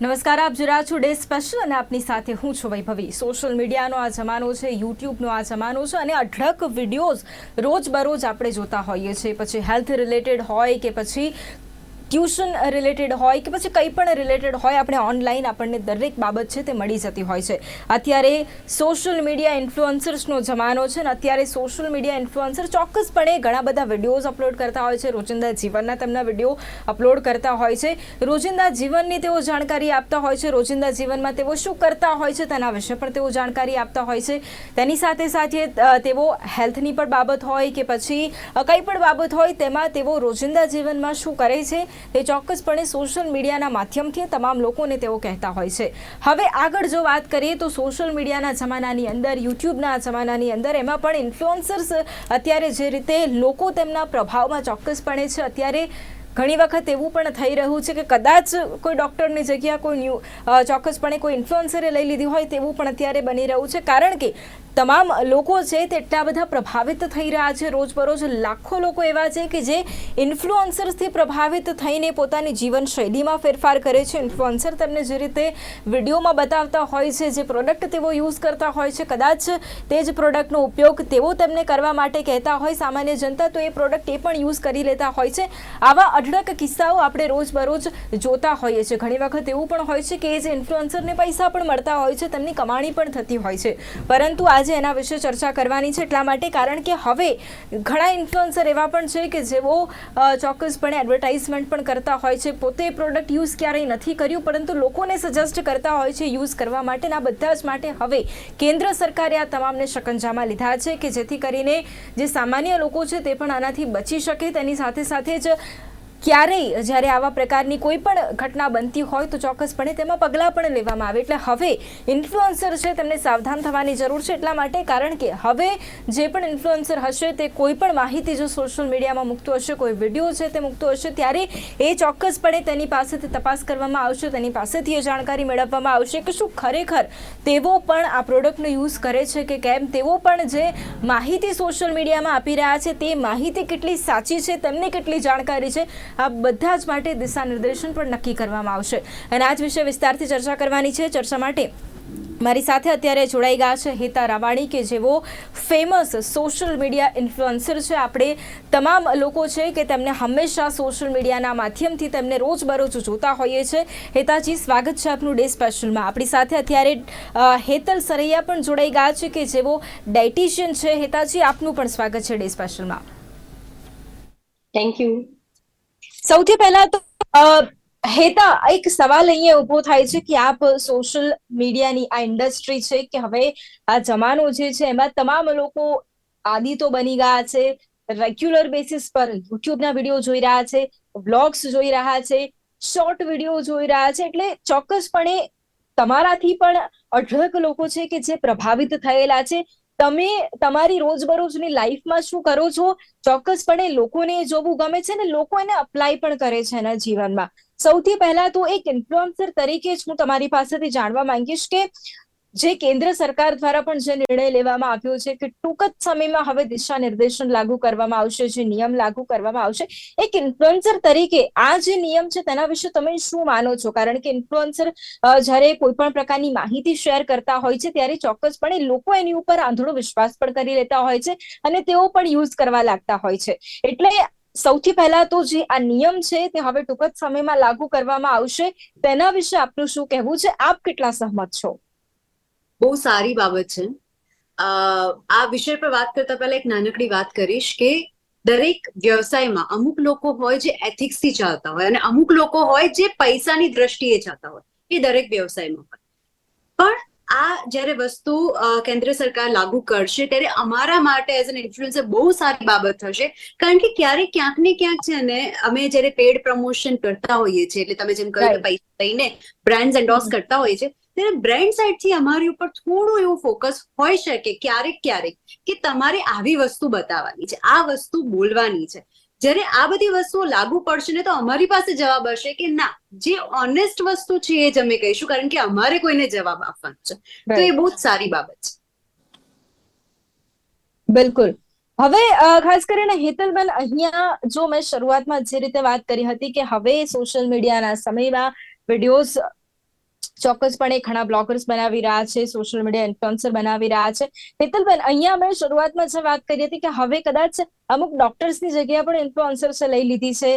નમસ્કાર, આપ જોઈ રહ્યા છો ડે સ્પેશિયલ અને આપની સાથે હું છું વૈભવી। સોશિયલ મીડિયાનો આ જમાનો છે, યુટ્યુબનો આ જમાનો છે અને અઢળક વિડીયોઝ રોજબરોજ આપણે જોતા હોઈએ છીએ। પછી હેલ્થ રિલેટેડ હોય કે પછી ટ્યુશન રિલેટેડ હોય કે પછી કંઈ પણ રિલેટેડ હોય, આપણે ઓનલાઈન આપણને દરેક બાબત છે તે મળી જતી હોય છે। અત્યારે સોશિયલ મીડિયા ઇન્ફ્લુઅન્સર્સનો જમાનો છે ને અત્યારે સોશિયલ મીડિયા ઇન્ફ્લુઅન્સર ચોક્કસપણે ઘણા બધા વિડીયોઝ અપલોડ કરતા હોય છે, રોજિંદા જીવનના તેમના વિડીયો અપલોડ કરતા હોય છે, રોજિંદા જીવનની તેઓ જાણકારી આપતા હોય છે, રોજિંદા જીવનમાં તેઓ શું કરતા હોય છે તેના વિશે પણ તેઓ જાણકારી આપતા હોય છે। તેની સાથે સાથે તેઓ હેલ્થની પણ બાબત હોય કે પછી કંઈ પણ બાબત હોય તેમાં તેઓ રોજિંદા જીવનમાં શું કરે છે તે ચોક્કસપણે સોશિયલ મીડિયાના માધ્યમથી તમામ લોકોને તેઓ કહેતા હોય છે। હવે આગળ જો વાત કરીએ તો સોશિયલ મીડિયાના જમાનાની અંદર, યુટ્યુબના જમાનાની અંદર એમાં પણ ઇન્ફ્લુઅન્સર્સ અત્યારે જે રીતે લોકો તેમના પ્રભાવમાં ચોક્કસપણે છે, અત્યારે ઘણી વખત એવું પણ થઈ રહ્યું છે કે કદાચ કોઈ ડૉક્ટરની જગ્યા કોઈ ચોક્કસપણે કોઈ ઇન્ફ્લુઅન્સરે લઈ લીધી હોય તેવું પણ અત્યારે બની રહ્યું છે, કારણ કે તમામ લોકો છે તે એટલા બધા પ્રભાવિત થઈ રહ્યા છે। રોજબરોજ લાખો લોકો એવા છે કે જે ઇન્ફ્લુઅન્સર્સથી પ્રભાવિત થઈને પોતાની જીવનશૈલીમાં ફેરફાર કરે છે। ઇન્ફ્લુઅન્સર તેમને જે રીતે વિડીયોમાં બતાવતા હોય છે, જે પ્રોડક્ટ તેઓ યુઝ કરતા હોય છે, કદાચ તે જ પ્રોડક્ટનો ઉપયોગ તેઓ તેમને કરવા માટે કહેતા હોય, સામાન્ય જનતા તો એ પ્રોડક્ટ એ પણ યુઝ કરી લેતા હોય છે। આવા અઢળક કિસ્સાઓ આપણે રોજબરોજ જોતા હોઈએ છીએ। ઘણી વખત એવું પણ હોય છે કે એ જે ઇન્ફ્લુઅન્સરને પૈસા પણ મળતા હોય છે, તેમની કમાણી પણ થતી હોય છે, પરંતુ આજે એના વિશે ચર્ચા કરવાની છે એટલા માટે કારણ કે હવે ઘણા ઇન્ફ્લુઅન્સર એવા પણ છે કે જેઓ ચોક્કસપણે એડવર્ટાઇઝમેન્ટ પણ કરતા હોય છે, પોતે પ્રોડક્ટ યુઝ ક્યારેય નથી કર્યું પરંતુ લોકોને સજેસ્ટ કરતા હોય છે યુઝ કરવા માટેના। બધા જ માટે હવે કેન્દ્ર સરકારે આ તમામને શકંજામાં લીધા છે કે જેથી કરીને જે સામાન્ય લોકો છે તે પણ આનાથી બચી શકે। તેની સાથે સાથે જ ક્યારેય જ્યારે આવા પ્રકારની કોઈ પણ ઘટના બનતી હોય તો ચોક્કસપણે તેમાં પગલાં પણ લેવામાં આવે। એટલે હવે ઇન્ફ્લુઅન્સર છે તેમને સાવધાન થવાની જરૂર છે એટલા માટે કારણ કે હવે જે પણ ઇન્ફ્લુઅન્સર હશે તે કોઈ પણ માહિતી જો સોશિયલ મીડિયામાં મૂકતો હશે, કોઈ વિડીયો છે તે મૂકતો હશે, ત્યારે એ ચોક્કસપણે તેની પાસેથી તપાસ કરવામાં આવશે, તેની પાસેથી એ જાણકારી મેળવવામાં આવશે કે શું ખરેખર તેઓ પણ આ પ્રોડક્ટનો યુઝ કરે છે કે કેમ, તેઓ પણ જે માહિતી સોશિયલ મીડિયામાં આપી રહ્યા છે તે માહિતી કેટલી સાચી છે, તેમને કેટલી જાણકારી છે, આ બધા જ માટે દિશા નિર્દેશન પણ નક્કી કરવામાં આવશે। અને આ જ વિશે વિસ્તારથી ચર્ચા કરવાની છે। ચર્ચા માટે મારી સાથે અત્યારે જોડાઈ ગયા છે હેતા રાવાણી કે જેઓ ફેમસ સોશિયલ મીડિયા ઇન્ફ્લુઅન્સર છે। આપણે તમામ લોકો છે કે તેમને હંમેશા સોશિયલ મીડિયાના માધ્યમથી તેમને રોજબરોજ જોતા હોઈએ છીએ। હેતાજી, સ્વાગત છે આપનું ડે સ્પેશિયલમાં। આપણી સાથે અત્યારે હેતલ સરૈયા પણ જોડાઈ ગયા છે કે જેઓ ડાયટિશિયન છે। હેતાજી, આપનું પણ સ્વાગત છે ડે સ્પેશિયલમાં। Thank you. સૌથી પહેલા તો હેતા, એક સવાલ અહીંયા ઊભો થાય છે કે આપ સોશિયલ મીડિયાની આ ઇન્ડસ્ટ્રી છે કે હવે આ જમાનો જે છે એમાં તમામ લોકો આદી તો બની ગયા છે, રેગ્યુલર બેસિસ પર યુટ્યુબના વિડીયો જોઈ રહ્યા છે, વ્લોગ્સ જોઈ રહ્યા છે, શોર્ટ વિડીયો જોઈ રહ્યા છે, એટલે ચોક્કસપણે તમારાથી પણ અઢળક લોકો છે કે જે પ્રભાવિત થયેલા છે। તમે તમારી રોજબરોજની લાઈફમાં શું કરો છો, ચોક્કસપણે લોકોને જોવું ગમે છે ને લોકો એને અપ્લાય પણ કરે છે એના જીવનમાં। સૌથી પહેલા તો એક ઇન્ફ્લુઅન્સર તરીકે જ હું તમારી પાસેથી જાણવા માંગીશ કે જે કેન્દ્ર સરકાર દ્વારા પણ જે નિર્ણય લેવામાં આવ્યો છે કે ટૂંક જ સમયમાં હવે દિશા નિર્દેશન લાગુ કરવામાં આવશે, જે નિયમ લાગુ કરવામાં આવશે, એક ઇન્ફ્લુઅન્સર તરીકે આ જે નિયમ છે તેના વિશે તમે શું માનો છો? કારણ કે ઇન્ફ્લુઅન્સર જ્યારે કોઈ પણ પ્રકારની માહિતી શેર કરતા હોય છે ત્યારે ચોક્કસપણે લોકો એની ઉપર આંધળો વિશ્વાસ પણ કરી લેતા હોય છે અને તેઓ પણ યુઝ કરવા લાગતા હોય છે। એટલે સૌથી પહેલા તો જે આ નિયમ છે તે હવે ટૂંક જ સમયમાં લાગુ કરવામાં આવશે, તેના વિશે આપનું શું કહેવું છે? આપ કેટલા સહમત છો? બહુ સારી બાબત છે। આ વિષય પર વાત કરતા પહેલા એક નાનકડી વાત કરીશ કે દરેક વ્યવસાયમાં અમુક લોકો હોય જે એથિક્સથી ચાલતા હોય અને અમુક લોકો હોય જે પૈસાની દ્રષ્ટિએ ચાલતા હોય, એ દરેક વ્યવસાયમાં હોય। પણ આ જ્યારે વસ્તુ કેન્દ્ર સરકાર લાગુ કરશે ત્યારે અમારા માટે એઝ એન ઇન્ફ્લુએન્સર બહુ સારી બાબત થશે, કારણ કે ક્યાંક ને ક્યાંક છે ને અમે જ્યારે પેડ પ્રમોશન કરતા હોઈએ છીએ, એટલે તમે જેમ કહ્યું કે પૈસા લઈને બ્રાન્ડ્સ એન્ડોર્સ કરતા હોઈએ છીએ, ત્યારે બ્રાન્ડ સાઇડથી અમારી ઉપર થોડું એવું ફોકસ હોઈ શકે ક્યારેક કે તમારે આવી વસ્તુ બતાવવાની છે, આ વસ્તુ બોલવાની છે। જ્યારે આ બધી વસ્તુઓ લાગુ પડશે ને તો અમારી પાસે જવાબ હશે કે ના, જે ઓનેસ્ટ વસ્તુ છે એ જ અમે કહીશું, કારણ કે અમારે કોઈને જવાબ આપવાનો છે। તો એ બહુ જ સારી બાબત છે। બિલકુલ। હવે ખાસ કરીને હેતલબેન, અહીંયા જો મેં શરૂઆતમાં જે રીતે વાત કરી હતી કે હવે સોશિયલ મીડિયાના સમયમાં વિડીયોઝ ચોક્કસપણે ઘણા બ્લોગર્સ બનાવી રહ્યા છે, સોશિયલ મીડિયા ઇન્ફ્લુએન્સર બનાવી રહ્યા છે. હેતલબેન, અહીંયા અમે શરૂઆતમાં જે વાત કરી હતી કે હવે કદાચ અમુક ડોક્ટર્સની જગ્યા પણ ઇન્ફ્લુએન્સર્સે લઈ લીધી છે,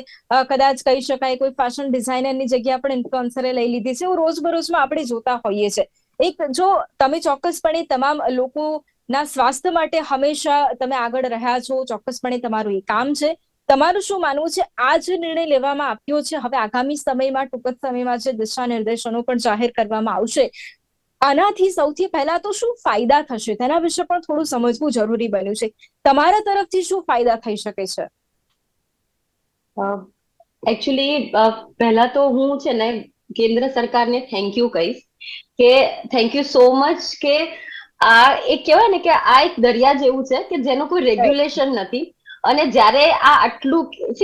કદાચ કહી શકાય કોઈ ફેશન ડિઝાઇનરની જગ્યા પણ ઇન્ફ્લુએન્સરે લઈ લીધી છે, એવું રોજબરોજમાં આપણે જોતા હોઈએ છીએ. એક જો તમે ચોક્કસપણે તમામ લોકોના સ્વાસ્થ્ય માટે હંમેશા તમે આગળ રહ્યા છો, ચોક્કસપણે તમારું એ કામ છે. તમારું શું માનવું છે? આ જે નિર્ણય લેવામાં આવ્યો છે, હવે આગામી સમયમાં ટૂંક જ સમયમાં જે દિશા નિર્દેશનો પણ જાહેર કરવામાં આવશે, આનાથી સૌથી પહેલા તો શું ફાયદા થશે તેના વિશે પણ થોડું સમજવું જરૂરી બન્યું છે. તમારા તરફથી શું ફાયદા થઈ શકે છે? એકચ્યુઅલી પહેલા તો હું છે ને કેન્દ્ર સરકારને થેન્ક યુ કહીશ કે થેન્ક યુ સો મચ કે આ એક કહેવાય ને કે આ એક દરિયા જેવું છે કે જેનું કોઈ રેગ્યુલેશન નથી. અને જ્યારે આ આટલું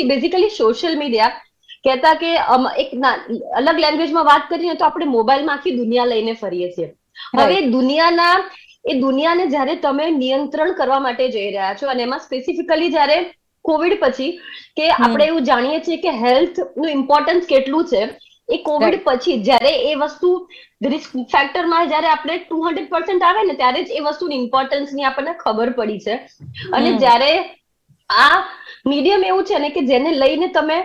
બેઝિકલી સોશિયલ મીડિયા કહેતા કે એક અલગ લેંગ્વેજમાં વાત કરીએ તો આપણે મોબાઈલમાં આખી દુનિયા લઈને ફરીએ છીએ. હવે દુનિયાને જ્યારે તમે નિયંત્રણ કરવા માટે જઈ રહ્યા છો, અને એમાં સ્પેસિફિકલી જ્યારે કોવિડ પછી કે આપણે એવું જાણીએ છીએ કે હેલ્થ નું ઇમ્પોર્ટન્સ કેટલું છે, એ કોવિડ પછી જ્યારે એ વસ્તુ રિસ્ક ફેક્ટરમાં જ્યારે આપણે 200% આવે ને ત્યારે જ એ વસ્તુની ઇમ્પોર્ટન્સની આપણને ખબર પડી છે. અને જ્યારે આ મીડિયમ એવું છે ને કે જેને લઈને તમે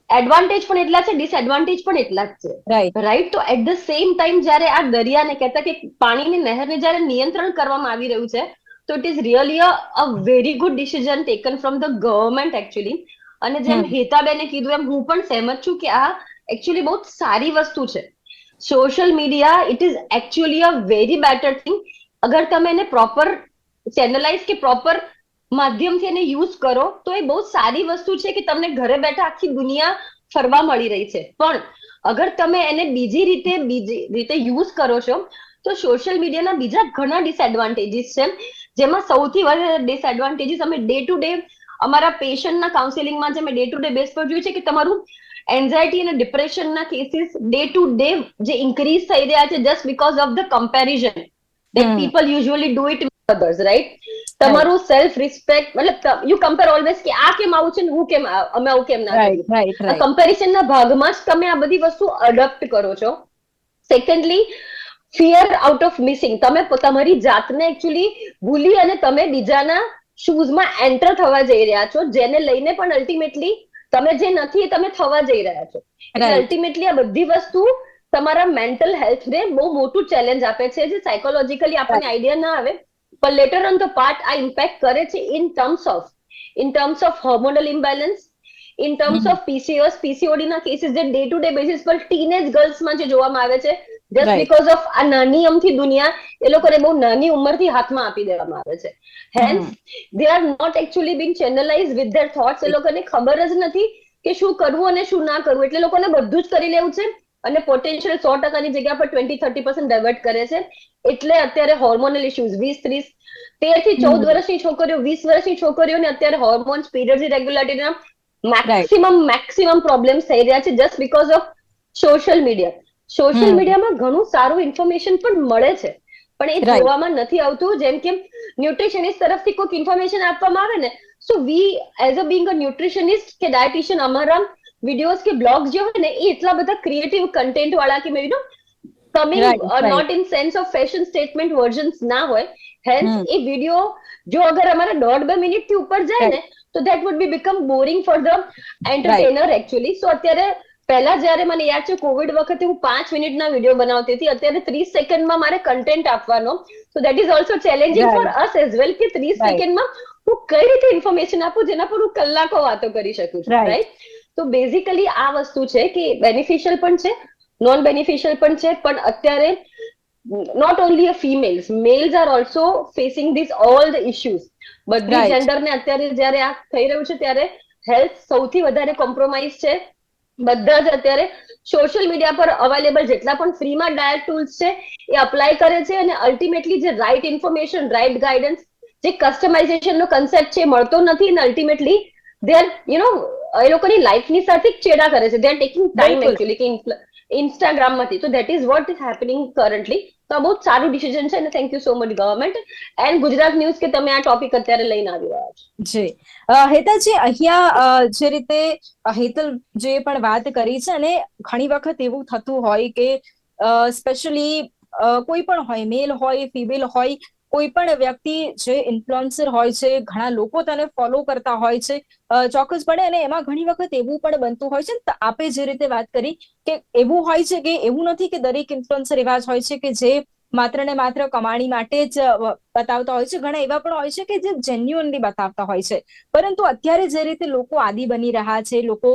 એડવાન્ટેજ પણ એટલા છે, ડિસએડવાન્ટેજ પણ એટલા જ છે, રાઈટ? તો એટ ધ સેમ ટાઈમ જ્યારે આ દરિયાને કહેતા કે પાણીની નહેરને જ્યારે નિયંત્રણ કરવામાં આવી રહ્યું છે, તો it is really a very good decision taken from the government actually. અને જેમ હેતાબેને કીધું એમ હું પણ સહેમત છું કે આ એકચ્યુઅલી બહુ સારી વસ્તુ છે. Social media it is actually a very better thing. અગર તમે એને પ્રોપર ચેનલાઇઝ કે પ્રોપર માધ્યમથી એને યુઝ કરો તો એ બહુ સારી વસ્તુ છે કે તમને ઘરે બેઠા આખી દુનિયા ફરવા મળી રહી છે. પણ અગર તમે એને બીજી રીતે યુઝ કરો છો તો સોશિયલ મીડિયાના બીજા ઘણા ડિસએડવાન્ટેજીસ છે, જેમાં સૌથી વધારે ડિસએડવાન્ટેજીસ અમે ડે ટુ ડે અમારા પેશન્ટના કાઉન્સેલિંગમાં જે મેં ડે ટુ ડે બેઝ પર જોયું છે કે તમારું એન્ઝાયટી અને ડિપ્રેશનના કેસીસ ડે ટુ ડે જે ઇન્ક્રીઝ થઈ રહ્યા છે just because of the comparison that people usually do it with others, right? તમારું સેલ્ફ રિસ્પેક્ટ મતલબ યુ કમ્પેર ઓલવેઝ કે આ કેમ આવું છે ને હું કેમ અમે આવું કેમ ના કરીએ. કમ્પેરિઝનના ભાગમાં જ તમે આ બધી વસ્તુ અડોપ્ટ કરો છો. Secondly, fear out of missing. તમે તમારી જાતને એકચ્યુઅલી ભૂલી અને તમે બીજાના શૂઝમાં એન્ટર થવા જઈ રહ્યા છો, જેને લઈને પણ અલ્ટિમેટલી તમે જે નથી એ તમે થવા જઈ રહ્યા છો. એટલે અલ્ટિમેટલી આ બધી વસ્તુ તમારા મેન્ટલ હેલ્થને બહુ મોટું ચેલેન્જ આપે છે, જે સાયકોલોજીકલી આપણને આઈડિયા ના આવે પણ લેટર ઓન ધ પાર્ટ આ ઇમ્પેક્ટ કરે છે in terms of hormonal imbalance, in terms of PCOD ના કેસીસ જે ડે ટુ ડે બેસિસ પર ટીનેજ ગર્લ્સમાં જે જોવામાં આવે છે, જસ્ટ બીકોઝ ઓફ આ નાની અમથી દુનિયા એ લોકોને બહુ નાની ઉંમરથી હાથમાં આપી દેવામાં આવે છે. Hence they are not actually being channelize with their thoughts. એ લોકોને ખબર જ નથી કે શું કરવું અને શું ના કરવું, એટલે લોકોને બધું જ કરી લેવું છે અને પોટેન્શિયલ 100%ની જગ્યા પર 20-30% ડાયવર્ટ કરે છે. એટલે અત્યારે હોર્મોનલ ઇશ્યુઝ 13 થી 14 વર્ષની છોકરીઓ, 20 વર્ષની છોકરીઓને અત્યારે હોર્મોન્સ, પીરિયડ્સ ઇરેગ્યુલારિટીના મેક્સિમમ પ્રોબ્લેમ્સ થઈ રહ્યા છે just because of social media. Social મીડિયામાં ઘણું સારું ઇન્ફોર્મેશન પણ મળે છે, પણ એ જોવામાં નથી આવતું. જેમ કે ન્યુટ્રિશનિસ્ટ તરફથી કોઈક ઇન્ફોર્મેશન આપવામાં આવે ને, so we as a being a nutritionist કે ડાયટિશિયન, અમારા વિડીયોઝ કે બ્લોગ્સ જે હોય ને એ એટલા બધા ક્રિએટિવ કન્ટેન્ટ વાળા કે you know coming not in sense of fashion statement versions ના હોય. હેન્સ એ વિડીયો જો અગર અમારા 1.5-2 મિનિટથી ઉપર જાય ને તો that would be become boring for the entertainer actually. So અત્યારે પહેલા જ્યારે મને યાદ છે કોવિડ વખતે હું 5 મિનિટના વિડીયો બનાવતી હતી, અત્યારે 30 સેકન્ડમાં મારે કન્ટેન્ટ આપવાનો. So that is also challenging for us as well કે 30 સેકન્ડમાં હું કઈ રીતે ઇન્ફોર્મેશન આપું જેના પર હું કલાકો વાતો કરી શકું છું, રાઈટ? તો બેઝિકલી આ વસ્તુ છે કે બેનિફિશિયલ પણ છે, નોન બેનિફિશિયલ પણ છે. પણ અત્યારે not only a females, males are also facing this all the issues. બધી જેન્ડરને અત્યારે જ્યારે આ થઈ રહ્યું છે ત્યારે હેલ્થ સૌથી વધારે કોમ્પ્રોમાઇઝ છે. બધા જ અત્યારે સોશિયલ મીડિયા પર અવેલેબલ જેટલા પણ ફ્રીમાં ડાયટ ટૂલ્સ છે એ અપ્લાય કરે છે, અને અલ્ટિમેટલી જે રાઇટ ઇન્ફોર્મેશન, રાઇટ ગાઈડન્સ, જે કસ્ટમાઇઝેશનનો કન્સેપ્ટ છે મળતો નથી. અને અલ્ટિમેટલી દે આર એ લોકોની લાઈફની સાથે ચેડા કરે છે. They are taking time actually કે ઇન્સ્ટાગ્રામમાંથી. તો that is what is happening currently. તો આ બહુ સારું ડિસિઝન છે અને thank you so much government and Gujarat news કે તમે આ ટોપિક અત્યારે લઈને આવી રહ્યા છો. જી હેતલજી, અહીંયા જે રીતે હેતલ જે પણ વાત કરી છે, અને ઘણી વખત એવું થતું હોય કે સ્પેશિયલી કોઈ પણ હોય, મેલ હોય, ફિમેલ હોય, કોઈ પણ વ્યક્તિ જે ઇન્ફ્લુએન્સર હોય છે, ઘણા લોકો તેને ફોલો કરતા હોય છે ચોક્કસપણે. અને એમાં ઘણી વખત એવું પણ બનતું હોય છે ને, આપે જે રીતે વાત કરી કે એવું હોય છે કે એવું નથી કે દરેક ઇન્ફ્લુએન્સર એવા જ હોય છે કે જે માત્ર ને માત્ર કમાણી માટે જ બતાવતા હોય છે. ઘણા એવા પણ હોય છે કે જે જેન્યુઅનલી બતાવતા હોય છે. પરંતુ અત્યારે જે રીતે લોકો આદી બની રહ્યા છે, લોકો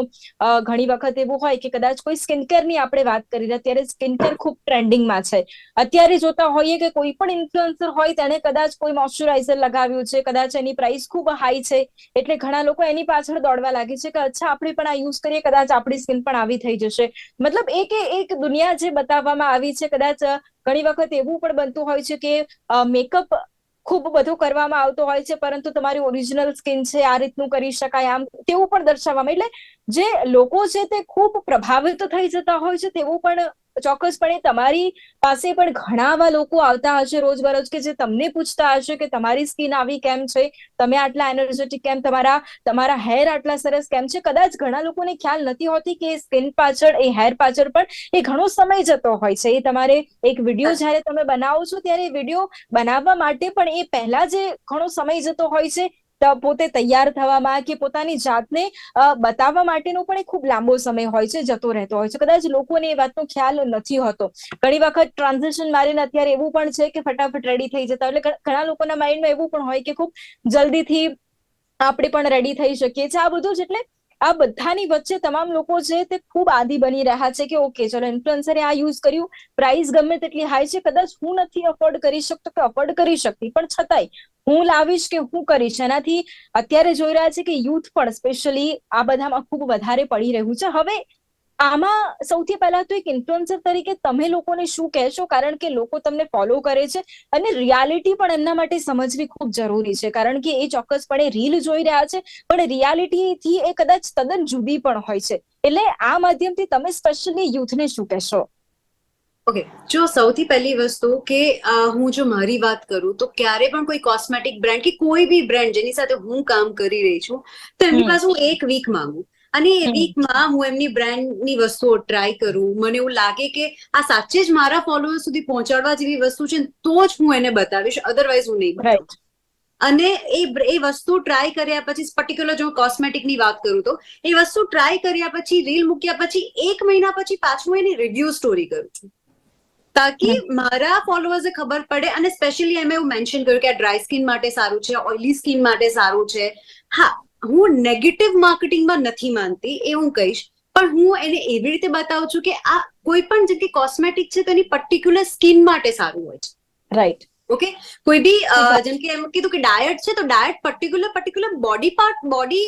ઘણી વખત એવું હોય કે કદાચ કોઈ સ્કિન કેરની આપણે વાત કરી રહ્યા, ત્યારે સ્કિન કેર ખૂબ ટ્રેન્ડિંગમાં છે. અત્યારે જોતા હોઈએ કે કોઈ પણ ઇન્ફ્લુએન્સર હોય તેને કદાચ કોઈ મોઇશ્ચરાઇઝર લગાવ્યું છે, કદાચ એની પ્રાઇસ ખૂબ હાઈ છે, એટલે ઘણા લોકો એની પાછળ દોડવા લાગે છે કે અચ્છા આપણે પણ આ યુઝ કરીએ, કદાચ આપણી સ્કિન પણ આવી થઈ જશે. મતલબ એક દુનિયા જે બતાવવામાં આવી છે. કદાચ ઘણી વખત એવું પણ બનતું હોય છે કે મેકઅપ ખૂબ બધું કરવામાં આવતો હોય છે, પરંતુ તમારી ઓરિજિનલ સ્કિન છે, આ રીતનું કરી શકાય, આમ તેવું પણ દર્શાવવામાં. એટલે જે લોકો છે તે ખૂબ પ્રભાવિત થઈ જતા હોય છે. તેવું પણ ચોક્કસપણે તમારી પાસે પણ ઘણા આવા લોકો આવતા હશે રોજબરોજ કે જે તમને પૂછતા હશે કે તમારી સ્કિન આવી કેમ છે, તમે આટલા એનર્જેટિક કેમ, તમારા હેર આટલા સરસ કેમ છે. કદાચ ઘણા લોકોને ખ્યાલ નથી હોતી કે સ્કિન પાછળ, એ હેર પાછળ પણ એ ઘણો સમય જતો હોય છે. એ તમારે એક વિડીયો જ્યારે તમે બનાવો છો ત્યારે વિડીયો બનાવવા માટે પણ એ પહેલા જે ઘણો સમય જતો હોય છે, પોતે તૈયાર થવામાં કે પોતાની જાતને બતાવવા માટેનો પણ એ ખૂબ લાંબો સમય હોય છે, જતો રહેતો હોય છે. કદાચ લોકોને એ વાતનો ખ્યાલ નથી હોતો. ઘણી વખત ટ્રાન્ઝેક્શન મારીને અત્યારે એવું પણ છે કે ફટાફટ રેડી થઈ જતા, એટલે ઘણા લોકોના માઇન્ડમાં એવું પણ હોય કે ખૂબ જલ્દીથી આપણે પણ રેડી થઈ શકીએ છીએ. આ બધું જ, એટલે આ બધાની વચ્ચે તમામ લોકો છે તે ખૂબ આદી બની રહ્યા છે કે ઓકે ચલો ઇન્ફ્લુએન્સરે આ યુઝ કર્યું, પ્રાઇસ ગમે તેટલી હાઈ છે, કદાચ હું નથી અફોર્ડ કરી શકતો કે અફોર્ડ કરી શકતી, પણ છતાંય હું લાવીશ કે હું કરીશ. એનાથી અત્યારે જોઈ રહ્યા છે કે યુથ પણ સ્પેશિયલી આ બધામાં ખૂબ વધારે પડી રહ્યું છે. હવે આમાં સૌથી પહેલા તો એક ઇન્ફ્લુએન્સર તરીકે તમે લોકોને શું કહેશો? કારણ કે લોકો તમને ફોલો કરે છે અને રિયાલિટી પણ એમના માટે સમજવી ખૂબ જરૂરી છે. કારણ કે એ ચોક્કસપણે રીલ જોઈ રહ્યા છે, પણ રિયાલિટીથી એ કદાચ તદ્દન જુદી પણ હોય છે. એટલે આ માધ્યમથી તમે સ્પેશિયલી યુથને શું કહેશો? ઓકે, જો સૌથી પહેલી વસ્તુ કે હું જો મારી વાત કરું તો ક્યારે પણ કોઈ કોસ્મેટિક બ્રાન્ડ કે કોઈ બી બ્રાન્ડ જેની સાથે હું કામ કરી રહી છું તો એમની પાસે હું એક વીક માંગુ, અને એ વીકમાં હું એમની બ્રાન્ડની વસ્તુઓ ટ્રાય કરું. મને એવું લાગે કે આ સાચે જ મારા ફોલોઅર સુધી પહોંચાડવા જેવી વસ્તુ છે તો જ હું એને બતાવીશ, અધરવાઇઝ હું નહીં બતાવું. રાઈટ. અને એ વસ્તુ ટ્રાય કર્યા પછી, પર્ટિક્યુલર જો કોસ્મેટિકની વાત કરું તો એ વસ્તુ ટ્રાય કર્યા પછી, રીલ મૂક્યા પછી 1 મહિના પછી પાછું એની રિવ્યુ સ્ટોરી કરું છું, તાકી મારા ફોલોઅર્સને ખબર પડે. અને સ્પેશિયલી એમ એવું મેન્શન કર્યું કે આ ડ્રાય સ્કિન માટે સારું છે, ઓઇલી સ્કિન માટે સારું છે. હા, હું નેગેટિવ માર્કેટિંગમાં નથી માનતી, એ હું કહીશ, પણ હું એને એવી રીતે બતાવું છું કે આ કોઈ પણ જગ્યાએ કોસ્મેટિક છે તો એની પર્ટિક્યુલર સ્કિન માટે સારું હોય છે. રાઈટ. ઓકે, કોઈ બી જેમ કે એમ કીધું કે ડાયટ છે તો diet particular body part, body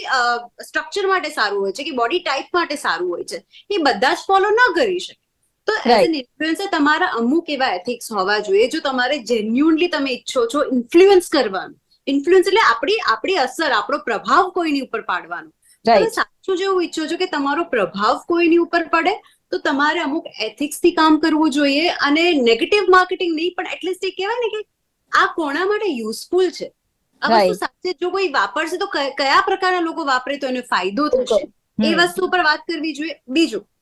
structure માટે સારું હોય છે કે બોડી ટાઈપ માટે સારું હોય છે. એ બધા જ ફોલો ન કરી શકે. તો એઝ એન ઇન્ફ્લુએન્સર તમારા અમુક એવા એથિક્સ હોવા જોઈએ. જો તમારે જેન્યુઅનલી તમે ઈચ્છો છો ઇન્ફ્લુઅન્સ કરવાનું, ઇન્ફ્લુઅન્સ એટલે આપણી અસર, આપણો પ્રભાવ કોઈની ઉપર પાડવાનો, તમે સાચું જેવું ઈચ્છો છો કે તમારો પ્રભાવ કોઈની ઉપર પડે, તો તમારે અમુક એથિક્સ થી કામ કરવું જોઈએ. અને નેગેટિવ માર્કેટિંગ નહીં, પણ એટલીસ્ટ એ કહેવાય ને કે આ કોના માટે યુઝફુલ છે, આ વસ્તુ સાચે જો કોઈ વાપરશે તો કયા પ્રકારના લોકો વાપરે તો એને ફાયદો થશે, એ વસ્તુ પર વાત કરવી જોઈએ. બીજું,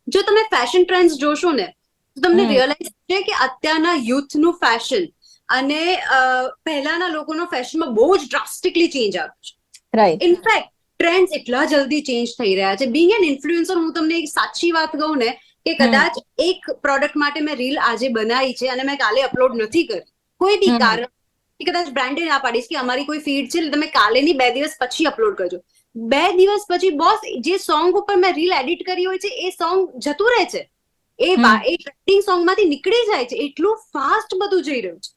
જો તમે ફેશન ટ્રેન્ડ્સ જોશો ને તો તમને રિયલાઇઝ છે કે અત્યારના યુથનું ફેશન અને પહેલાના લોકોનો ફેશનમાં બહુ જ ડ્રાસ્ટિકલી ચેન્જ આવ્યો છે. ઇનફેક્ટ ટ્રેન્ડ્સ એટલા જલ્દી ચેન્જ થઈ રહ્યા છે. બિંગ એન ઇન્ફ્લુએન્સર, હું તમને એક સાચી વાત કહું ને કે કદાચ એક પ્રોડક્ટ માટે મેં રીલ આજે બનાવી છે અને મેં કાલે અપલોડ નથી કરી, કોઈ બી કારણ કે કદાચ બ્રાન્ડે ના પાડીશ કે અમારી કોઈ ફીડ છે તમે કાલે ની 2 દિવસ પછી અપલોડ કરજો. 2 દિવસ પછી બોસ જે સોંગ ઉપર મેં રીલ એડિટ કરી હોય છે એ સોંગ જતું રહે છે, એ ટ્રેન્ડિંગ સોંગ માંથી નીકળી જાય છે. એટલું ફાસ્ટ બધું જઈ રહ્યું છે.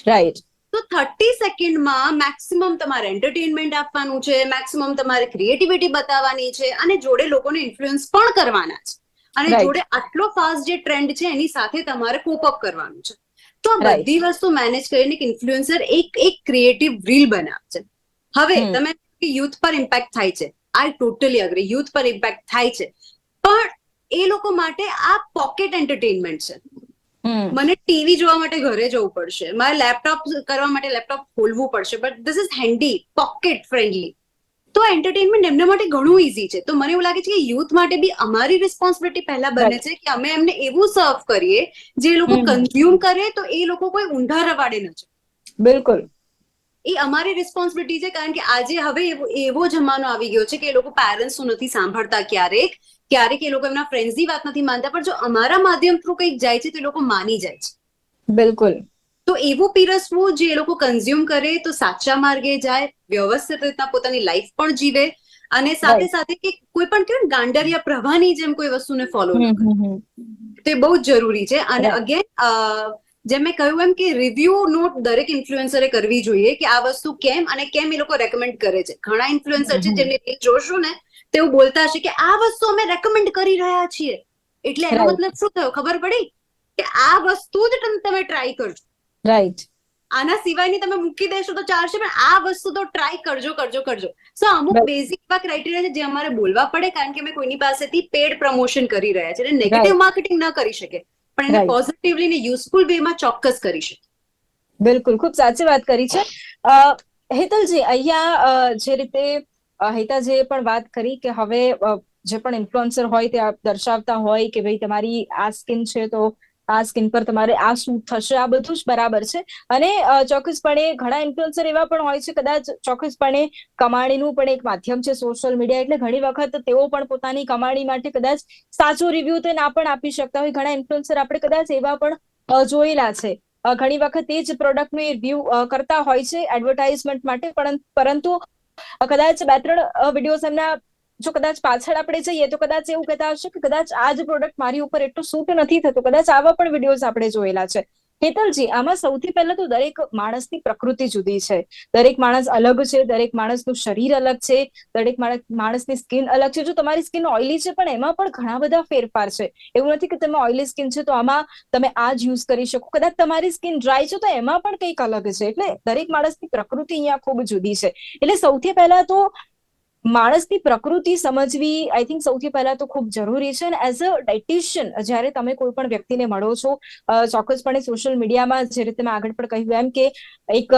રાઈટ. તો 30 સેકન્ડમાં મેક્સિમમ તમારે એન્ટરટેનમેન્ટ આપવાનું છે, મેક્સિમમ તમારે ક્રિએટિવિટી બતાવવાની છે, અને જોડે લોકોને ઇન્ફ્લુઅન્સ પણ કરવાના છે. અને જોડે આટલો ફાસ્ટ જે ટ્રેન્ડ છે એની સાથે તમારે કોપ અપ કરવાનું છે. તો આ બધી વસ્તુ મેનેજ કરીને એક ઇન્ફ્લુએન્સર એક ક્રિએટિવ રીલ બનાવે છે. હવે તમે યુથ પર ઇમ્પેક્ટ થાય છે, આઈ ટોટલી અગ્રી, યુથ પર ઇમ્પેક્ટ થાય છે, પણ એ લોકો માટે આ પોકેટ એન્ટરટેનમેન્ટ છે. મને ટીવી જોવા માટે ઘરે જવું પડશે, મારે લેપટોપ કરવા માટે લેપટોપ ખોલવું પડશે, but this is handy, pocket friendly. તો એન્ટરટેનમેન્ટ એમના માટે ઘણું ઈઝી છે. તો મને એવું લાગે છે કે યુથ માટે બી અમારી રિસ્પોન્સિબિલિટી પહેલા બને છે કે અમે એમને એવું સર્વ કરીએ જે લોકો કન્ઝ્યુમ કરે તો એ લોકો કોઈ ઊંધા રવાડે ન જાય. બિલકુલ. એ અમારી રિસ્પોન્સિબિલિટી છે, કારણ કે આજે હવે એવો જમાનો આવી ગયો છે કે એ લોકો પેરેન્ટ્સનું નથી સાંભળતા. ક્યારેક એ લોકો એમના ફ્રેન્ડ્સની વાત નથી માનતા, પણ જો અમારા માધ્યમ થ્રુ કંઈક જાય છે તો એ લોકો માની જાય છે. બિલકુલ. તો એવું પીરસવું જે એ લોકો કન્ઝ્યુમ કરે તો સાચા માર્ગે જાય, વ્યવસ્થિત રીતના પોતાની લાઈફ પણ જીવે, અને સાથે સાથે કે કોઈ પણ કેવું ગાંડરિયા પ્રવાહની જેમ કોઈ વસ્તુને ફોલો ન કરે. તો એ બહુ જ જરૂરી છે. અને અગેન જેમ મેં કહ્યું એમ કે રિવ્યુ નોટ દરેક ઇન્ફ્લુએન્સરે કરવી જોઈએ કે આ વસ્તુ કેમ અને કેમ એ લોકો રેકમેન્ડ કરે છે. ઘણા ઇન્ફ્લુએન્સર છે જેમને રીલ જોશો ને તેઓ બોલતા હશે કે આ વસ્તુ અમે રેકમેન્ડ કરી રહ્યા છીએ, એટલે એનો મતલબ શું થયો ખબર પડી કે આ વસ્તુ જ તમે ટ્રાય કરજો. રાઈટ. આના સિવાયની તમે મૂકી દેશો તો ચાલશે, પણ આ વસ્તુ તો ટ્રાય કરજો. સો અમુક બેઝિક એવા ક્રાઇટેરિયા છે જે અમારે બોલવા પડે, કારણ કે અમે કોઈની પાસેથી પેડ પ્રમોશન કરી રહ્યા છે. એટલે નેગેટિવ માર્કેટિંગ ન કરી શકે, પણ એને પોઝિટિવલી ને યુઝફુલ વેમાં ચોક્કસ કરી શકે. બિલકુલ, ખૂબ સાચી વાત કરી છે. હેતલજી, અહીંયા જે રીતે હેતાજીએ પણ વાત કરી કે હવે જે પણ ઇન્ફ્લુએન્સર હોય તે દર્શાવતા હોય કે ભાઈ તમારી આ સ્કિન છે તો આ સ્કિન પર તમારે આ સૂટ થશે, આ બધું જ બરાબર છે. અને ચોક્કસપણે ઘણા ઇન્ફ્લુએન્સર એવા પણ હોય છે, કદાચ ચોક્કસપણે કમાણીનું પણ એક માધ્યમ છે સોશિયલ મીડિયા, એટલે ઘણી વખત તેઓ પણ પોતાની કમાણી માટે કદાચ સાચો રિવ્યુ તો ના પણ આપી શકતા હોય. ઘણા ઇન્ફ્લુએન્સર આપણે કદાચ એવા પણ જોયેલા છે. ઘણી વખત એ જ પ્રોડક્ટનું રિવ્યુ કરતા હોય છે એડવર્ટાઇઝમેન્ટ માટે, પરંતુ કદાચ 2-3 વિડીયોઝ એમના જો કદાચ પાછળ આપણે જઈએ તો કદાચ એવું કહેતા હશે કે કદાચ આ જ પ્રોડક્ટ મારી ઉપર એટલું સૂટ નથી થતું. કદાચ આવા પણ વિડીયોઝ આપણે જોયેલા છે. હેતલજી, આમાં સૌથી પહેલા તો દરેક માણસની પ્રકૃતિ જુદી છે. દરેક માણસ અલગ છે, દરેક માણસનું શરીર અલગ છે, દરેક માણસની સ્કિન અલગ છે. જો તમારી સ્કિન ઓઇલી છે પણ એમાં પણ ઘણા બધા ફેરફાર છે. એવું નથી કે તમે ઓઇલી સ્કિન છે તો આમાં તમે આ જ યુઝ કરી શકો. કદાચ તમારી સ્કિન ડ્રાય છે તો એમાં પણ કંઈક અલગ છે. એટલે દરેક માણસની પ્રકૃતિ અહીંયા ખૂબ જુદી છે. એટલે સૌથી પહેલા તો માણસની પ્રકૃતિ સમજવી આઈ થિંક સૌથી પહેલા તો ખૂબ જરૂરી છે. અને એઝ અ ડાયટિશિયન જ્યારે તમે કોઈ પણ વ્યક્તિને મળો છો, ચોક્કસપણે સોશિયલ મીડિયામાં જે રીતે મેં આગળ પણ કહ્યું એમ કે એક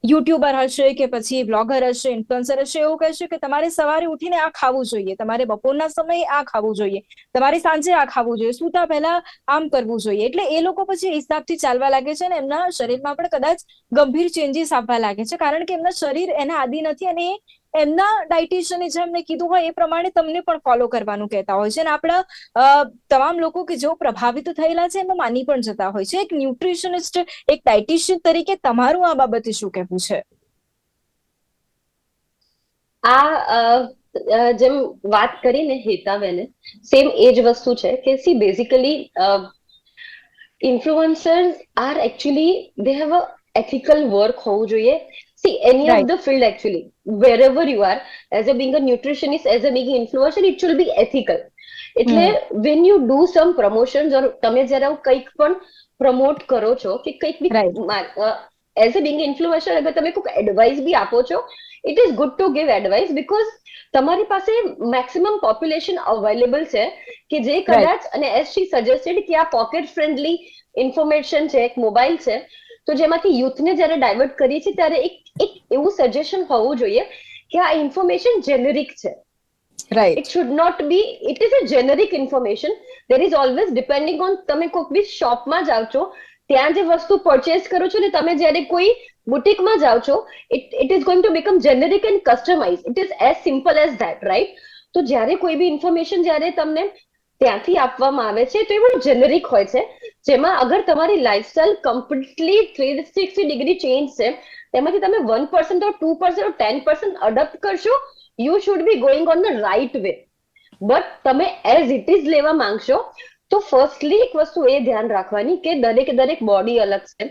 યુટ્યુબર હશે કે પછી બ્લોગર હશે, ઇન્ફ્લુએન્સર હશે, એવું કહેશે કે તમારે સવારે ઉઠીને આ ખાવું જોઈએ, તમારે બપોરના સમયે આ ખાવું જોઈએ, તમારે સાંજે આ ખાવું જોઈએ, સૂતા પહેલા આમ કરવું જોઈએ. એટલે એ લોકો પછી હિસાબથી ચાલવા લાગે છે અને એમના શરીરમાં પણ કદાચ ગંભીર ચેન્જીસ આવવા લાગે છે, કારણ કે એમના શરીર એના આદિ નથી. અને એમના ડાયટિશિયને જેમ મેં કીધું હોય એ પ્રમાણે તમને પણ ફોલો કરવાનું કહેતા હોય છે. અને આપણા તમામ લોકો કે જેઓ પ્રભાવિત થયેલા છે એમાં માની પણ જતા હોય છે. એક ન્યુટ્રિશનિસ્ટ, એક ડાયટિશિયન તરીકે તમારું આ બાબતે શું કહેવું છે? જેમ વાત કરીને હેતાબેને, સેમ એ જ વસ્તુ છે કે C basically influencers are actually they have a ethical work હોવું જોઈએ. See, any of the field actually, wherever you are, as a being a nutritionist, as a being an influencer, it should be ethical. એટલે when you do some promotions or તમે જ્યારે કંઈક પણ promote કરો છો કે કંઈક બી એઝ અ બિંગ ઇન્ફ્લુએન્સર અગર તમે કોઈક એડવાઇસ બી આપો છો, it is good to give advice, because તમારી પાસે મેક્સિમમ પોપ્યુલેશન અવેલેબલ છે કે જે કદાચ, અને એઝ શી સજેસ્ટેડ કે આ પોકેટ ફ્રેન્ડલી ઇન્ફોર્મેશન છે, એક મોબાઈલ છે, તો જેમાંથી યુથને જ્યારે ડાયવર્ટ કરીએ છીએ ત્યારે એક એવું સજેશન હોવું જોઈએ કે આ ઇન્ફોર્મેશન જેનરિક છે. It should not be, it is a generic information. There is always depending on તમે કોઈક બી શોપમાં જાઓ છો, ત્યાં જે વસ્તુ પરચેસ કરો છો ને તમે જ્યારે કોઈ બુટીકમાં જાઓ છો, it is going to become generic and customized. It is as simple as that, right? તો જ્યારે કોઈ બી ઇન્ફોર્મેશન જ્યારે તમને ત્યાંથી આપવામાં આવે છે તો એ બહુ જેનરિક હોય છે, જેમાં અગર તમારી લાઈફસ્ટાઈલ કમ્પ્લીટલી 360 ડિગ્રી ચેન્જ છે, તેમાંથી તમે 1% or 2% or 10% અડપ્ટ કરશો, you should be going on the right way. But તમે એઝ ઇટ ઇઝ લેવા માંગશો તો ફર્સ્ટલી એક વસ્તુ એ ધ્યાન રાખવાની કે દરેક બોડી અલગ છે,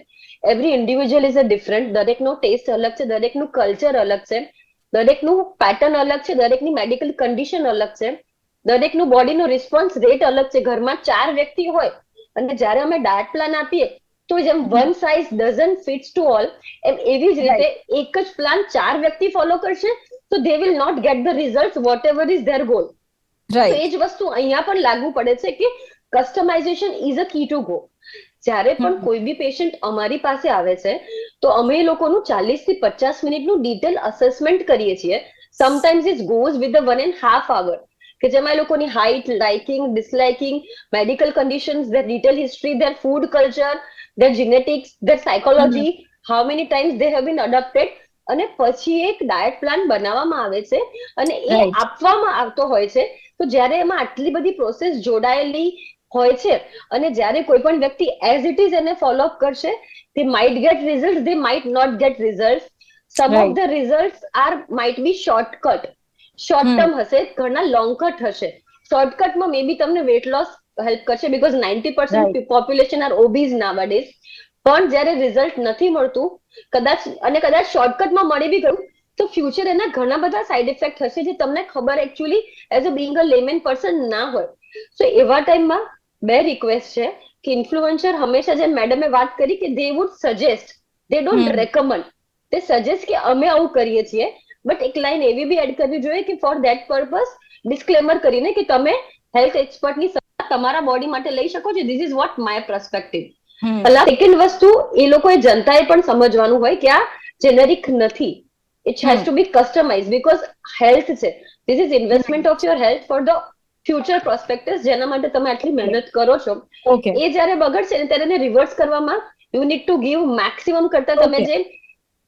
every individual is a different, દરેકનો ટેસ્ટ અલગ છે, દરેકનું કલ્ચર અલગ છે, દરેકનું પેટર્ન અલગ છે, દરેકની મેડિકલ કન્ડિશન અલગ છે, દરેકનું બોડીનો રિસ્પોન્સ રેટ અલગ છે. ઘરમાં 4 વ્યક્તિ હોય અને જ્યારે અમે ડાયટ પ્લાન આપીએ તો જેમ one size doesn't fits to all, એમ એવી જ રીતે એક જ પ્લાન 4 વ્યક્તિ ફોલો કરશે તો they will not get the results whatever is their goal. તો એ જ વસ્તુ અહીંયા પણ લાગુ પડે છે કે customisation is a key to go. જ્યારે પણ કોઈ બી પેશન્ટ અમારી પાસે આવે છે તો અમે લોકોનું 40 થી 50 મિનિટનું ડિટેલ અસેસમેન્ટ કરીએ છીએ, sometimes it goes with the 1.5 hour કે જેમાં એ લોકોની height, liking, disliking, medical conditions, their detailed history, their food culture, their genetics, their psychology, how many times they have been adopted, અને પછી એક ડાયટ પ્લાન બનાવવામાં આવે છે અને એ Right. આપવામાં આવતો હોય છે. તો જ્યારે એમાં આટલી બધી પ્રોસેસ જોડાયેલી હોય છે અને જ્યારે કોઈ પણ વ્યક્તિ એઝ ઇટ ઇઝ એને ફોલોઅપ કરશે, they might get results, they might not get results. Some of Right. the results are might be shortcut, short term હશે, ઘણા લોંગ કટ હશે. શોર્ટકટમાં મે બી તમને વેટ લોસ હેલ્પ કરશે બીકોઝ 90% પોપ્યુલેશન આર ઓબીઝ નાવાડેઝ. પણ જ્યારે result નથી મળતું, કદાચ શોર્ટકટમાં મળી બી ગયું, તો ફ્યુચર એના ઘણા બધા સાઇડ ઇફેક્ટ હશે જે તમને ખબર actually as a being a layman person ના હોય. સો એવા ટાઈમમાં બે રિક્વેસ્ટ છે કે ઇન્ફ્લુએન્સર હંમેશા જેમ મેડમે વાત કરી કે દે wood suggest, they don't recommend. તે સજેસ્ટ કે અમે આવું કરીએ છીએ, બટ એક લાઈન એવી બી એડ કરવી જોઈએ કે ફોર ધેટ પર્પઝ ડિસ્ક્લેમર કરીને કે તમે હેલ્થ એક્સપર્ટની સલાહ તમારા બોડી માટે લઈ શકો છો. This is what my perspective. Second વસ્તુ, એ લોકોએ જનતાએ પણ સમજવાનું હોય કે આ જેનેરિક નથી. It has to be customize because health છે. This is investment of your health for the future prospectus, જેના માટે તમે આટલી મહેનત કરો છો. ઓકે. એ જ્યારે બગડશે ને ત્યારે એને રિવર્સ કરવામાં you need to give maximum કરતા તમે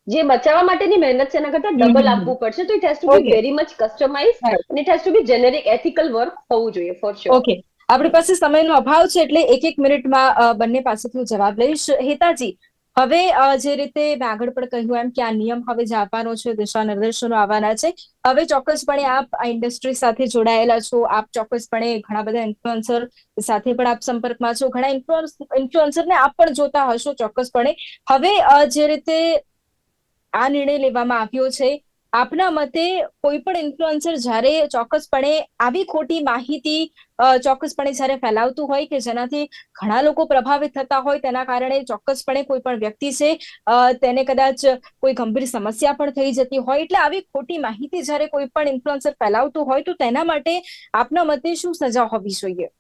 જે બચાવવા માટેની મહેનત છે એના કરતા ડબલ આપવું પડશે. તો it has to be Okay. Very much customize અને it has to be generic ethical work હોવું જોઈએ ફોર શ્યોર. ઓકે, આપણી પાસે સમયનો અભાવ છે એટલે એક મિનિટમાં બંને પાસેથી હું જવાબ લઈશ. હેતાજી, હવે જે રીતે મેં આગળ પણ કહ્યું એમ કે આ નિયમ હવે જે આપવાનો છે, દિશા નિર્દેશનો આવવાના છે. હવે ચોક્કસપણે આપ આ ઇન્ડસ્ટ્રી સાથે જોડાયેલા છો, આપ ચોક્કસપણે ઘણા બધા ઇન્ફ્લુએન્સર સાથે પણ આપ સંપર્કમાં છો, ઘણા ઇન્ફ્લુએન્સરને આપ પણ જોતા હશો ચોક્કસપણે. હવે જે રીતે આ નિર્ણય લેવામાં આવ્યો છે, આપના મતે કોઈ પણ ઇન્ફ્લુએન્સર જ્યારે ચોક્કસપણે આવી ખોટી માહિતી ચોક્કસપણે જ્યારે ફેલાવતું હોય કે જેનાથી ઘણા લોકો પ્રભાવિત થતા હોય, તેના કારણે ચોક્કસપણે કોઈ પણ વ્યક્તિ છે તેને કદાચ કોઈ ગંભીર સમસ્યા પણ થઈ જતી હોય, એટલે આવી ખોટી માહિતી જ્યારે કોઈ પણ ઇન્ફ્લુએન્સર ફેલાવતું હોય તો તેના માટે આપના મતે શું સજા હોવી જોઈએ?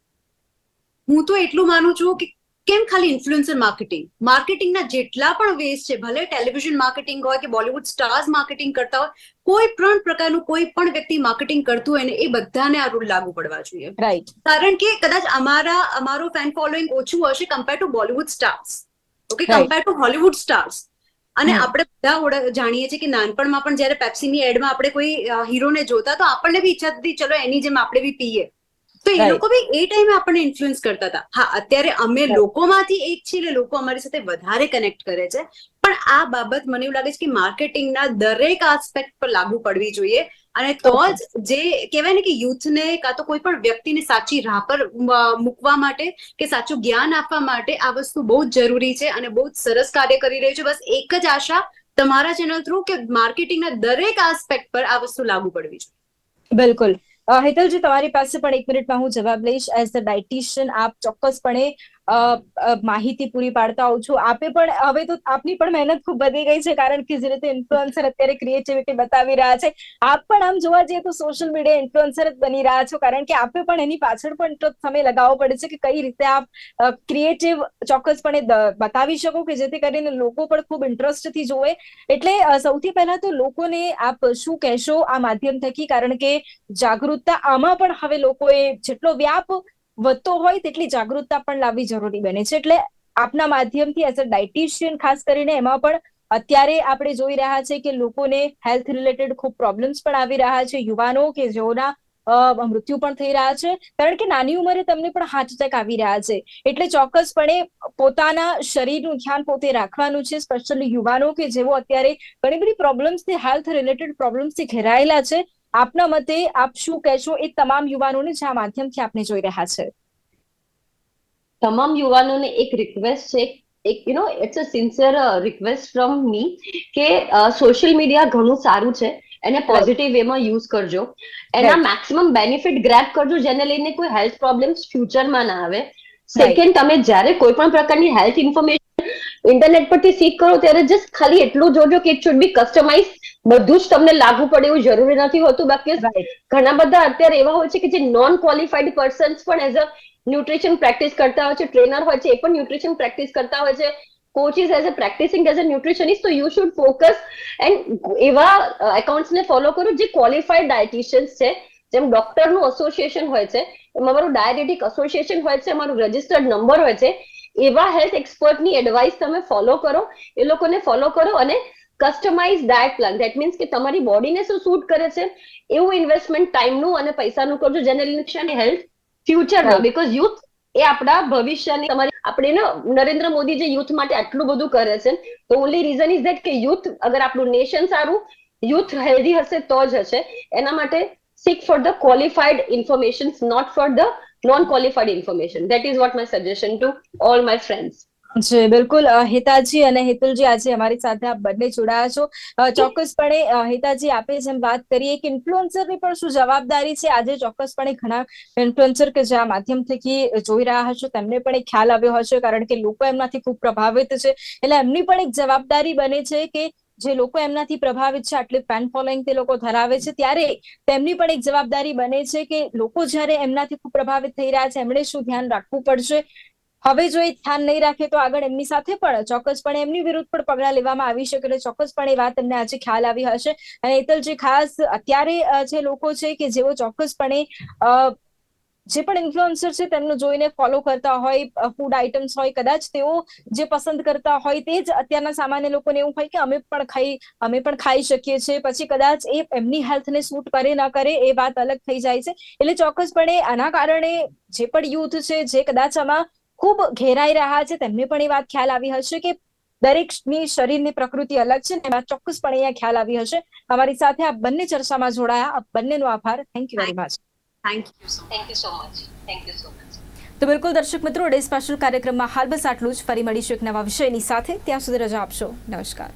હું તો એટલું માનું છું કે કેમ ખાલી ઇન્ફ્લુએન્સર માર્કેટિંગના જેટલા પણ વેઝ છે, ભલે ટેલિવિઝન માર્કેટિંગ હોય કે બોલિવૂડ સ્ટાર્સ માર્કેટિંગ કરતા હોય, કોઈ પણ પ્રકારનું કોઈ પણ વ્યક્તિ માર્કેટિંગ કરતું હોય ને, એ બધાને આ રૂલ લાગુ પડવા જોઈએ. રાઈટ. કારણ કે કદાચ અમારો ફેન ફોલોઈંગ ઓછું હશે compare to Bollywood stars, okay, Right. Compare to Hollywood stars. અને આપણે બધા જાણીએ છીએ કે નાનપણમાં પણ જયારે પેપ્સીની એડમાં આપણે કોઈ હીરોને જોતા તો આપણને બી ઈચ્છા થતી ચલો એની જેમ આપણે બી પીએ. તો એ લોકો બી એ ટાઈમે આપણને ઇન્ફ્લુઅન્સ કરતા હતા. હા, અત્યારે અમે લોકોમાંથી એક છીએ એટલે લોકો અમારી સાથે વધારે કનેક્ટ કરે છે, પણ આ બાબત મને એવું લાગે છે કે માર્કેટિંગના દરેક આસ્પેક્ટ પર લાગુ પડવી જોઈએ. અને તો જ જે કહેવાય ને કે યુથને કાં તો કોઈ પણ વ્યક્તિને સાચી રાહ પર મૂકવા માટે કે સાચું જ્ઞાન આપવા માટે આ વસ્તુ બહુ જ જરૂરી છે અને બહુ જ સરસ કાર્ય કરી રહ્યું છે. બસ એક જ આશા તમારા ચેનલ થ્રુ કે માર્કેટિંગના દરેક આસ્પેક્ટ પર આ વસ્તુ લાગુ પડવી જોઈએ. બિલકુલ. હેતલજી, તમારી પાસે પણ એક મિનિટમાં હું જવાબ લઈશ. એઝ ધ ડાયટિશિયન આપ ચોક્કસપણે માહિતી પૂરી પાડતા હોવ છો. આપે પણ હવે તો આપની પણ મહેનત ખૂબ વધી ગઈ છે, કારણ કે જે રીતે ઇન્ફ્લુએન્સર અત્યારે ક્રિએટિવિટી બતાવી રહ્યા છે, આપ પણ આમ જોવા જઈએ તો સોશિયલ મીડિયા ઇન્ફ્લુએન્સર જ બની રહ્યા છો, કારણ કે આપે પણ એની પાછળ પણ એટલો સમય લગાવવો પડે છે કે કઈ રીતે આપ ક્રિએટિવ ચોક્કસપણે બતાવી શકો કે જેથી કરીને લોકો પણ ખૂબ ઇન્ટરેસ્ટથી જોવે. એટલે સૌથી પહેલા તો લોકોને આપ શું કહેશો આ માધ્યમ થકી, કારણ કે જાગૃતતા આમાં પણ હવે લોકોએ જેટલો વ્યાપ વધતો હોય તેટલી જાગૃતતા પણ લાવવી જરૂરી બને છે. એટલે આપના માધ્યમથી એઝ અ ડાયટિશિયન ખાસ કરીને એમાં પણ અત્યારે આપણે જોઈ રહ્યા છે કે લોકોને હેલ્થ રિલેટેડ ખૂબ પ્રોબ્લેમ્સ પણ આવી રહ્યા છે, યુવાનો કે જેઓના મૃત્યુ પણ થઈ રહ્યા છે, કારણ કે નાની ઉંમરે તમને પણ હાર્ટ એટેક આવી રહ્યા છે. એટલે ચોક્કસપણે પોતાના શરીરનું ધ્યાન પોતે રાખવાનું છે, સ્પેશિયલી યુવાનો કે જેઓ અત્યારે ઘણી બધી પ્રોબ્લેમ્સથી, હેલ્થ રિલેટેડ પ્રોબ્લેમ્સથી ઘેરાયેલા છે. આપના મતે આપ શું કહેશો એ તમામ યુવાનોને જે આ માધ્યમથી આપને જોઈ રહ્યા છે? તમામ યુવાનોને એક રિક્વેસ્ટ છે, એક it's a sincere request from me કે સોશિયલ મીડિયા ઘણું સારું છે, એને પોઝિટિવ વેમાં યુઝ કરજો, એના મેક્સિમમ બેનિફિટ ગ્રેબ કરજો, જેને લઈને કોઈ હેલ્થ પ્રોબ્લેમ્સ ફ્યુચરમાં ના આવે. સેકન્ડ, તમે જ્યારે કોઈ પણ પ્રકારની હેલ્થ ઇન્ફોર્મેશન ઇન્ટરનેટ પરથી સીક કરો ત્યારે જસ્ટ ખાલી એટલું જોજો કે ઇટ શુડ બી કસ્ટમાઇઝ. બધું જ તમને લાગુ પડે એવું જરૂરી નથી હોતું. બાકી ઘણા બધા અત્યારે એવા હોય છે કે જે નોન ક્વોલિફાઈડ પર્સન્સ પણ એઝ અ ન્યુટ્રિશન પ્રેક્ટિસ કરતા હોય છે, ટ્રેનર હોય છે, એ પણ ન્યુટ્રિશન પ્રેક્ટિસ કરતા હોય છે. coaches as a practicing as a nutritionist, so you should focus and એવા accounts ને follow કરો જે qualified dietitians છે, જેમ ડોક્ટર નું એસોસિએશન હોય છે, એમાં અમારું ડાયાબિટીક એસોસિએશન હોય છે, અમારું રજિસ્ટર્ડ નંબર હોય છે, એવા હેલ્થ એક્સપર્ટની એડવાઇસ તમે ફોલો કરો, એ લોકોને ફોલો કરો અને customise diet plan, that means કે તમારી બોડીને શું સૂટ કરે છે એવું ઇન્વેસ્ટમેન્ટ ટાઈમનું અને પૈસાનું કરજો, જેને લીધે છે હેલ્થ ફ્યુચરમાં, બીકોઝ યુથ એ આપણા ભવિષ્યની તમારી આપણે નરેન્દ્ર મોદી જે યુથ માટે આટલું બધું કરે છે, તો ઓનલી રીઝન ઇઝ ધેટ કે યુથ, અગર આપણું નેશન સારું, યુથ હેલ્ધી હશે તો જ હશે. એના માટે seek for the qualified information, not for the non-qualified information. That is what my suggestion to all my friends. જી બિલકુલ. હિતાજી અને હિતુલજી આજે અમારી સાથે આપ બંને જોડાયા છો. ચોક્કસપણે હિતાજી આપે જેમ વાત કરીએ કે ઇન્ફ્લુએન્સરની પણ શું જવાબદારી છે, આજે ચોક્કસપણે ઘણા ઇન્ફ્લુએન્સર કે જે આ માધ્યમ થકી જોઈ રહ્યા હશો તેમને પણ એક ખ્યાલ આવ્યો હશે, કારણ કે લોકો એમનાથી ખૂબ પ્રભાવિત છે, એટલે એમની પણ એક જવાબદારી બને છે કે જે લોકો એમનાથી પ્રભાવિત છે, આટલી ફેન ફોલોઈંગ તે લોકો ધરાવે છે, ત્યારે તેમની પણ એક જવાબદારી બને છે કે લોકો જ્યારે એમનાથી ખૂબ પ્રભાવિત થઈ રહ્યા છે એમણે શું ધ્યાન રાખવું પડશે. હવે જો એ ધ્યાન નહીં રાખે તો આગળ એમની સાથે પણ ચોક્કસપણે એમની વિરુદ્ધ પણ પગલાં લેવામાં આવી શકે, એટલે ચોક્કસપણે એ વાત એમને આજે ખ્યાલ આવી હશે. અને હેતલજી, ખાસ અત્યારે જે લોકો છે કે જેઓ ચોક્કસપણે જે પણ ઇન્ફ્લુએન્સર છે તેમનું જોઈને ફોલો કરતા હોય, ફૂડ આઇટમ્સ હોય, કદાચ તેઓ જે પસંદ કરતા હોય તે જ અત્યારના સામાન્ય લોકોને એવું હોય કે અમે પણ ખાઈ શકીએ છીએ, પછી કદાચ એ એમની હેલ્થને સૂટ કરે ન કરે એ વાત અલગ થઈ જાય છે. એટલે ચોક્કસપણે આના કારણે જે પણ યુથ છે જે કદાચ આમાં ખૂબ ઘેરાઈ રહ્યા છે તેમને પણ એ વાત ખ્યાલ આવી હશે કે દરેકની શરીરની પ્રકૃતિ અલગ છે, એમાં ચોક્કસપણે અહીંયા ખ્યાલ આવી હશે. અમારી સાથે આ બંને ચર્ચામાં જોડાયા, આપ બંનેનો આભાર. Thank you very much. Thank you so much. Thank you so much. તો બિલકુલ દર્શક મિત્રો, ડે સ્પેશિયલ કાર્યક્રમમાં હાલ બસ આટલું જ. ફરી મળીશું એક નવા વિષયની સાથે. ત્યાં સુધી રજા આપશો. નમસ્કાર.